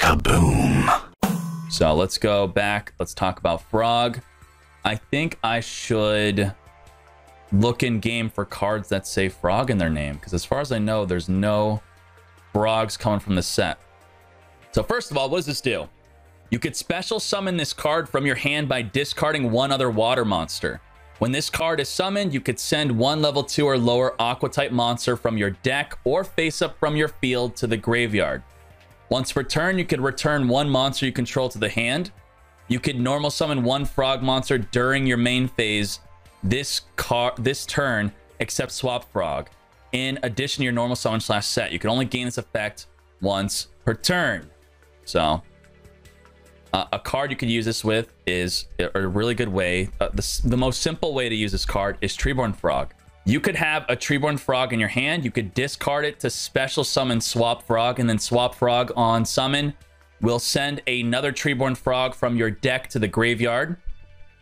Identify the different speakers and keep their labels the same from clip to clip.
Speaker 1: Kaboom.
Speaker 2: So let's go back. Let's talk about Frog. I think I should look in game for cards that say Frog in their name, because as far as I know, there's no Frogs coming from the set. So first of all, what does this do? You could special summon this card from your hand by discarding one other water monster. When this card is summoned, you could send one level 2 or lower aqua type monster from your deck or face up from your field to the graveyard. Once per turn, you could return one monster you control to the hand. You could normal summon one frog monster during your main phase this turn, except swap frog. In addition to your normal summon / set, you can only gain this effect once per turn. So a card you could use this with is a really good way. The most simple way to use this card is TREEBORN Frog. You could have a TREEBORN Frog in your hand. You could discard it to special summon Swap Frog, and then Swap Frog on summon will send another TREEBORN Frog from your deck to the graveyard,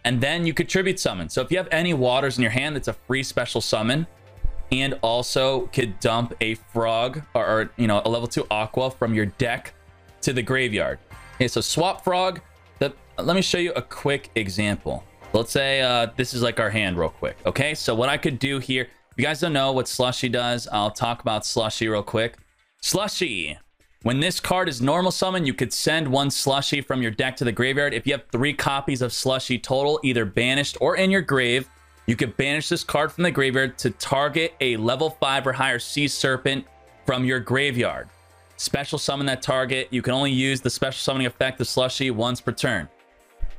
Speaker 2: and then you could tribute summon. So if you have any waters in your hand, that's a free special summon, and also could dump a frog or you know, a level 2 aqua from your deck to the graveyard. Okay, so Swap Frog. Let me show you a quick example. Let's say this is like our hand real quick. Okay, so what I could do here, if you guys don't know what Slushy does, I'll talk about Slushy real quick. Slushy. When this card is normal summon, you could send one Slushy from your deck to the graveyard. If you have 3 copies of Slushy total, either banished or in your grave, you could banish this card from the graveyard to target a level 5 or higher Sea Serpent from your graveyard. Special summon that target. You can only use the special summoning effect of Slushy once per turn.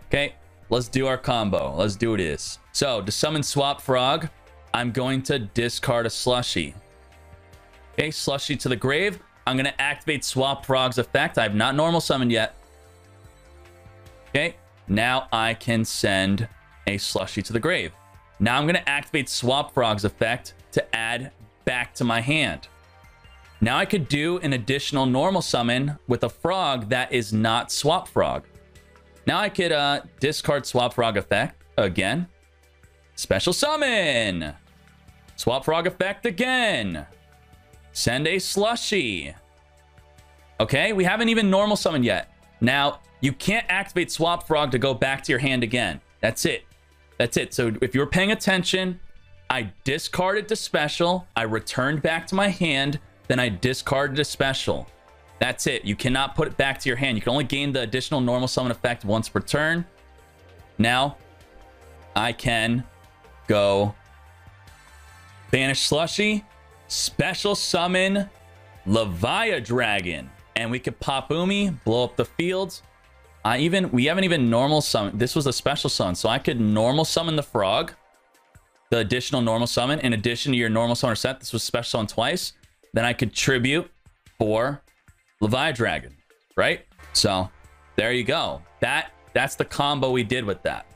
Speaker 2: Okay, let's do our combo. Let's do this. So to summon Swap Frog, I'm going to discard a Slushy. Okay, Slushy to the grave. I'm going to activate Swap Frog's effect. I have not normal summoned yet. Okay, now I can send a Slushy to the grave. Now I'm going to activate Swap Frog's effect to add back to my hand. Now I could do an additional normal summon with a frog that is not Swap Frog. Now I could discard Swap Frog effect again. Special summon. Swap Frog effect again. Send a Slushy. Okay, we haven't even normal summoned yet. Now, you can't activate Swap Frog to go back to your hand again. That's it. That's it. So if you're paying attention, I discarded to special. I returned back to my hand. Then I discarded a special. That's it. You cannot put it back to your hand. You can only gain the additional normal summon effect once per turn. Now, I can go banish Slushy, special summon Levia Dragon, and we could pop Umi, blow up the field. We haven't even normal summoned. This was a special summon, so I could normal summon the frog, the additional normal summon, in addition to your normal summoner set. This was special summon twice. Then I could tribute for Levia Dragon, right? So there you go. That's the combo we did with that.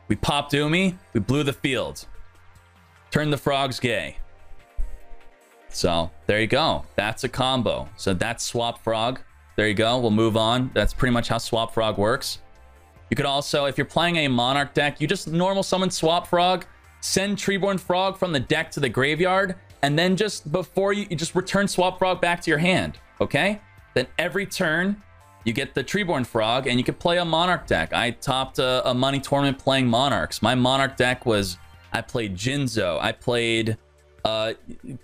Speaker 2: We popped Umi, we blew the field, turned the frogs gay. So there you go. That's a combo. So that's Swap Frog. There you go. We'll move on. That's pretty much how Swap Frog works. You could also, if you're playing a Monarch deck, you just normal summon Swap Frog, send TREEBORN Frog from the deck to the graveyard, and then just before you just return Swap Frog back to your hand. Okay? Then every turn, you get the TREEBORN Frog, and you can play a Monarch deck. I topped a money tournament playing Monarchs. My Monarch deck was, I played Jinzo. I played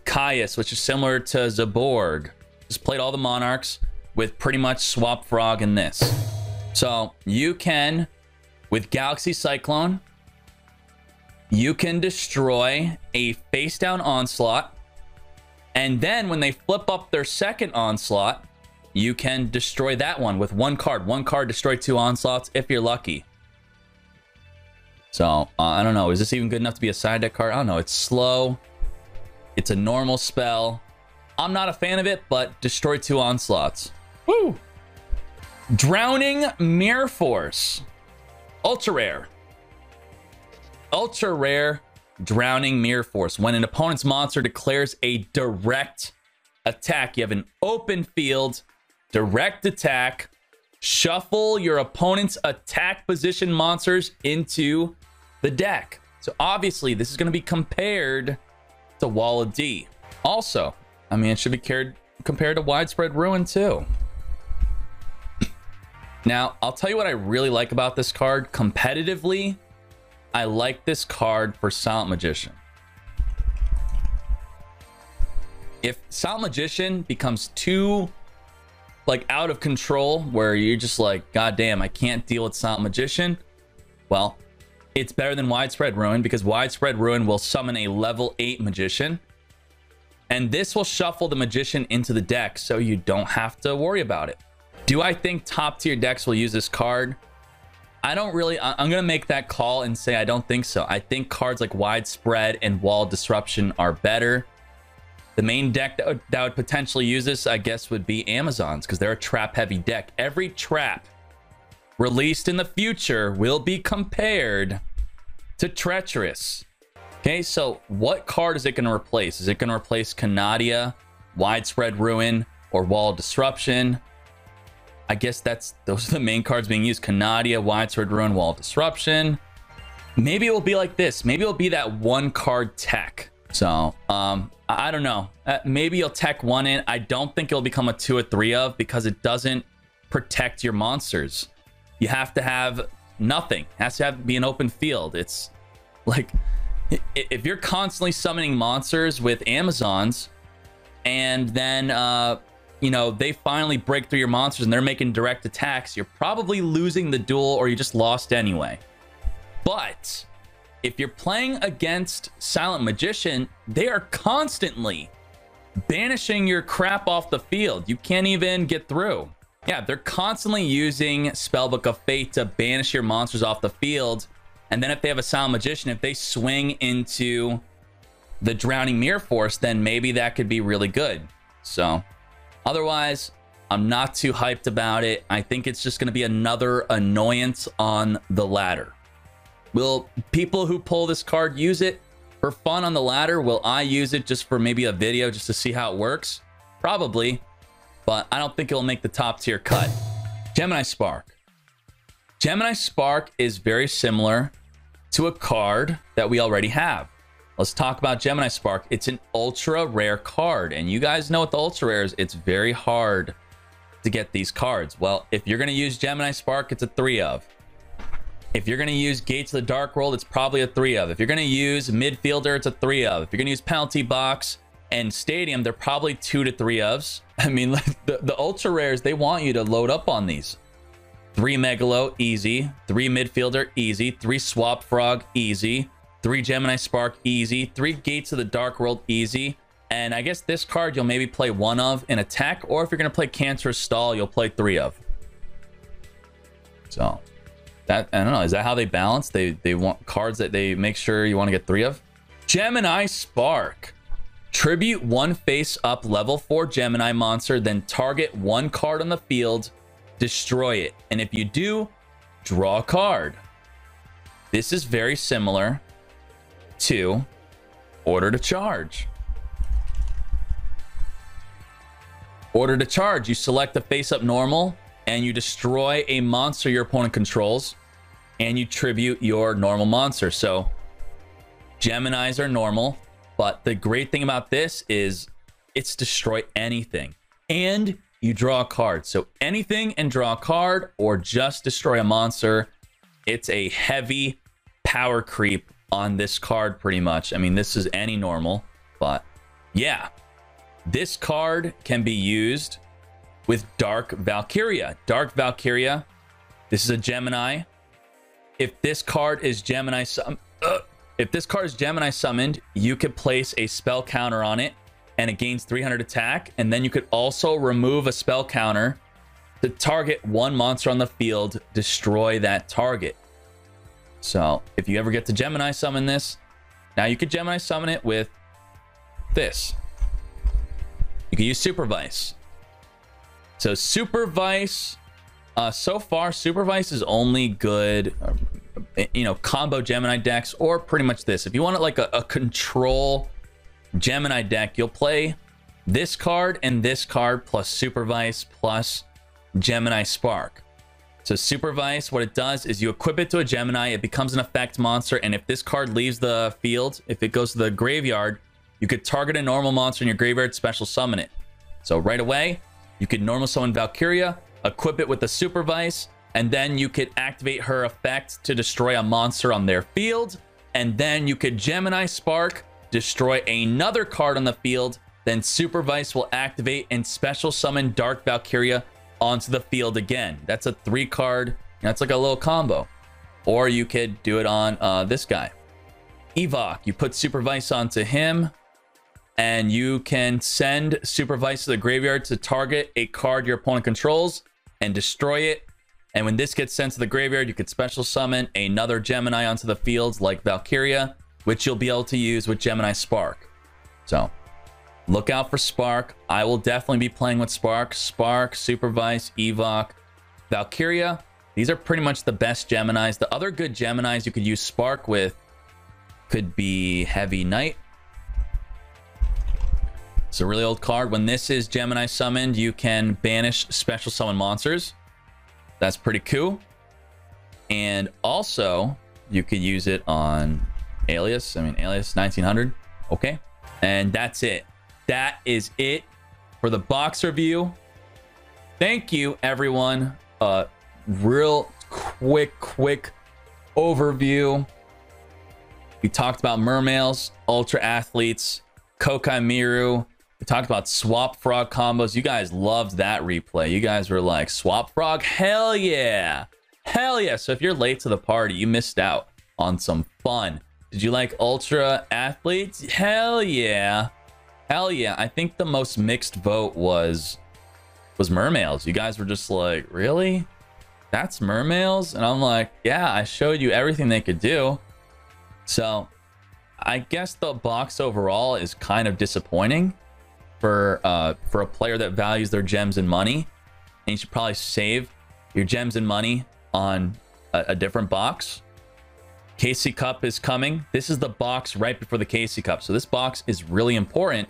Speaker 2: Caius, which is similar to Zaborg. Just played all the Monarchs with pretty much Swap Frog in this. So you can, with Galaxy Cyclone, you can destroy a face down Onslaught, and then when they flip up their second Onslaught, you can destroy that one with one card. One card, destroy 2 Onslaughts if you're lucky. So I don't know, is this even good enough to be a side deck card? I don't know. It's slow. It's a normal spell. I'm not a fan of it, but destroy 2 Onslaughts. Woo! Drowning Mirror Force. Ultra rare. Ultra rare Drowning Mirror Force. When an opponent's monster declares a direct attack, you have an open field, direct attack, shuffle your opponent's attack position monsters into the deck. So obviously this is going to be compared to Wall of D. Also, I mean, it should be compared to Widespread Ruin too. Now, I'll tell you what I really like about this card. Competitively, I like this card for Silent Magician. If Silent Magician becomes too like out of control, where you're just like, God damn, I can't deal with Silent Magician, well, it's better than Widespread Ruin, because Widespread Ruin will summon a level 8 Magician, and this will shuffle the Magician into the deck, so you don't have to worry about it. Do I think top tier decks will use this card? I don't really. I'm gonna make that call and say I don't think so. I think cards like Widespread and Wall Disruption are better. The main deck that would potentially use this, I guess, would be Amazons, because they're a trap heavy deck. Every trap released in the future will be compared to Treacherous. Okay, so what card is it going to replace? Is it going to replace Canadia, Widespread Ruin, or Wall Disruption? I guess those are the main cards being used. Canadia, Widespread Ruin, Wall Disruption. Maybe it will be like this. Maybe it'll be that one card tech. So, I don't know. Maybe you'll tech one in. I don't think it'll become a 2 or 3 of, because it doesn't protect your monsters. You have to have nothing. It has to be an open field. It's like, if you're constantly summoning monsters with Amazons, and then, you know, they finally break through your monsters and they're making direct attacks, you're probably losing the duel, or you just lost anyway. But if you're playing against Silent Magician, they are constantly banishing your crap off the field. You can't even get through. Yeah, they're constantly using Spellbook of Fate to banish your monsters off the field. And then if they have a Silent Magician, if they swing into the Drowning Mirror Force, then maybe that could be really good. So otherwise, I'm not too hyped about it. I think it's just going to be another annoyance on the ladder. Will people who pull this card use it for fun on the ladder? Will I use it just for maybe a video just to see how it works? Probably, but I don't think it'll make the top tier cut. Gemini Spark. Gemini Spark is very similar to a card that we already have. Let's talk about Gemini Spark. It's an ultra rare card, and you guys know with the ultra rares, it's very hard to get these cards. Well, if you're going to use Gemini Spark, it's a 3 of. If you're going to use Gates of the Dark World, it's probably a 3 of. If you're going to use Midfielder, it's a 3 of. If you're going to use Penalty Box and Stadium, they're probably 2 to 3 ofs. I mean, the ultra rares, they want you to load up on these. 3 Megalo, easy. 3 Midfielder, easy. 3 Swap Frog, easy. 3 Gemini Spark, easy. 3 Gates of the Dark World, easy. And I guess this card you'll maybe play 1 of in attack, or if you're going to play Cancerous Stall, you'll play 3 of. So that, I don't know, is that how they balance? They want cards that they make sure you want to get 3 of? Gemini Spark. Tribute 1 face-up level 4 Gemini monster, then target 1 card on the field, destroy it. And if you do, draw a card. This is very similar to Order to Charge. Order to Charge, you select the face-up normal, and you destroy a monster your opponent controls, and you tribute your normal monster. So Geminis are normal, but the great thing about this is it's destroy anything, and you draw a card. So anything and draw a card, or just destroy a monster. It's a heavy power creep on this card pretty much. I mean, this is any normal, but yeah, this card can be used with Dark Valkyria. Dark Valkyria, this is a Gemini. If this card is Gemini summoned, you could place a spell counter on it, and it gains 300 attack. And then you could also remove a spell counter to target 1 monster on the field, destroy that target. So if you ever get to Gemini summon this, now you could Gemini summon it with this. You can use Supervise. So Supervise, so far Supervise is only good, you know, combo Gemini decks, or pretty much this. If you want it like a control Gemini deck, you'll play this card and this card plus Supervise plus Gemini Spark. So Supervise, what it does is you equip it to a Gemini, it becomes an effect monster, and if this card leaves the field, if it goes to the graveyard, you could target a normal monster in your graveyard, special summon it. So right away, you could normal summon Valkyria, equip it with the Supervise, And then you could activate her effect to destroy a monster on their field. And then you could Gemini Spark, destroy another card on the field. Then Supervise will activate and special summon Dark Valkyria onto the field again. That's a 3-card. That's like a little combo. Or you could do it on this guy. Evoc. You put Supervise onto him. And you can send Supervise to the graveyard to target a card your opponent controls and destroy it. And when this gets sent to the graveyard, you could special summon another Gemini onto the field like Valkyria, which you'll be able to use with Gemini Spark. So look out for Spark. I will definitely be playing with Spark. Spark, Supervise, Evoc, Valkyria. These are pretty much the best Geminis. The other good Geminis you could use Spark with could be Heavy Knight. It's a really old card. When this is Gemini summoned, you can banish special summon monsters. That's pretty cool. And also, you could use it on Alias. I mean, Alias 1900. Okay. And that's it. That is it for the box review. Thank you, everyone. Real quick overview. We talked about Mermails, Ultra Athletes, Kokai Miru. We talked about Swap Frog combos. You guys loved that replay. You guys were like, Swap Frog? Hell yeah. Hell yeah. So if you're late to the party, you missed out on some fun. Did you like Ultra Athletes? Hell yeah. Hell yeah. I think the most mixed vote was Mermails. You guys were just like, really? That's Mermails? And I'm like, yeah, I showed you everything they could do. So I guess the box overall is kind of disappointing for a player that values their gems and money. And you should probably save your gems and money on a different box. KC Cup is coming. This is the box right before the KC Cup. So this box is really important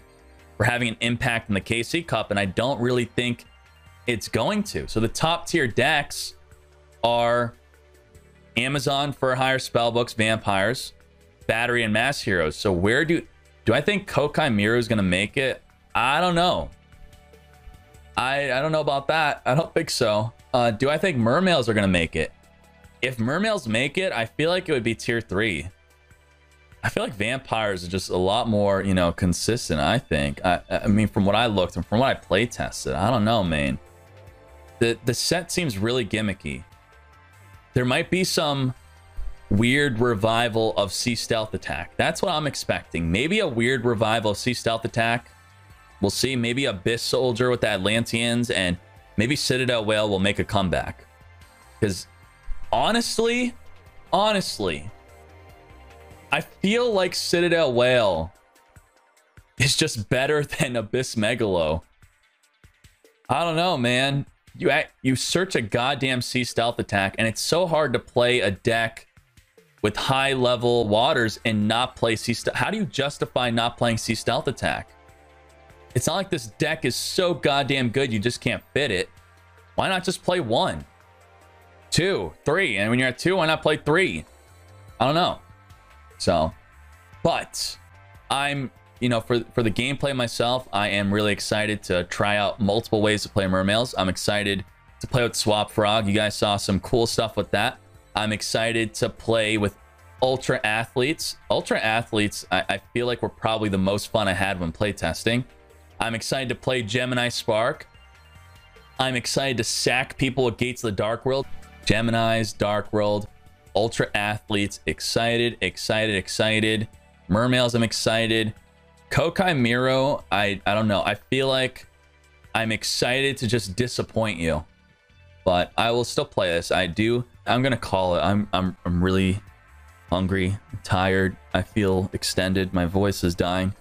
Speaker 2: for having an impact in the KC Cup. And I don't really think it's going to. So the top tier decks are Amazon for higher spellbooks, vampires, battery, and mass heroes. So where do I think Kokai Miru is going to make it? I don't know. I don't know about that. I don't think so. Do I think Mermails are going to make it? If Mermails make it, I feel like it would be tier 3. I feel like vampires are just a lot more, you know, consistent, I think. I mean, from what I looked and from what I play tested, I don't know, man. The set seems really gimmicky. There might be some weird revival of Sea Stealth Attack. That's what I'm expecting. Maybe a weird revival of Sea Stealth Attack. We'll see. Maybe Abyss Soldier with the Atlanteans, and maybe Citadel Whale will make a comeback. Because honestly, I feel like Citadel Whale is just better than Abyss Megalo. I don't know, man. You search a goddamn Sea Stealth Attack, and it's so hard to play a deck with high level waters and not play Sea Stealth. How do you justify not playing Sea Stealth Attack? It's not like this deck is so goddamn good you just can't fit it. Why not just play 1, 2, 3? And when you're at 2, why not play 3? I don't know. So, but I'm, you know, for the gameplay myself, I am really excited to try out multiple ways to play Mermails. I'm excited to play with Swap Frog. You guys saw some cool stuff with that. I'm excited to play with Ultra Athletes. Ultra Athletes, I feel like were probably the most fun I had when playtesting. I'm excited to play Gemini Spark. I'm excited to sack people with Gates of the Dark World. Geminis, Dark World, Ultra Athletes, excited. Mermails, I'm excited. Kokai Miru, I don't know. I feel like I'm excited to just disappoint you. But I will still play this. I'm gonna call it. I'm really hungry. I'm tired. I feel extended. My voice is dying.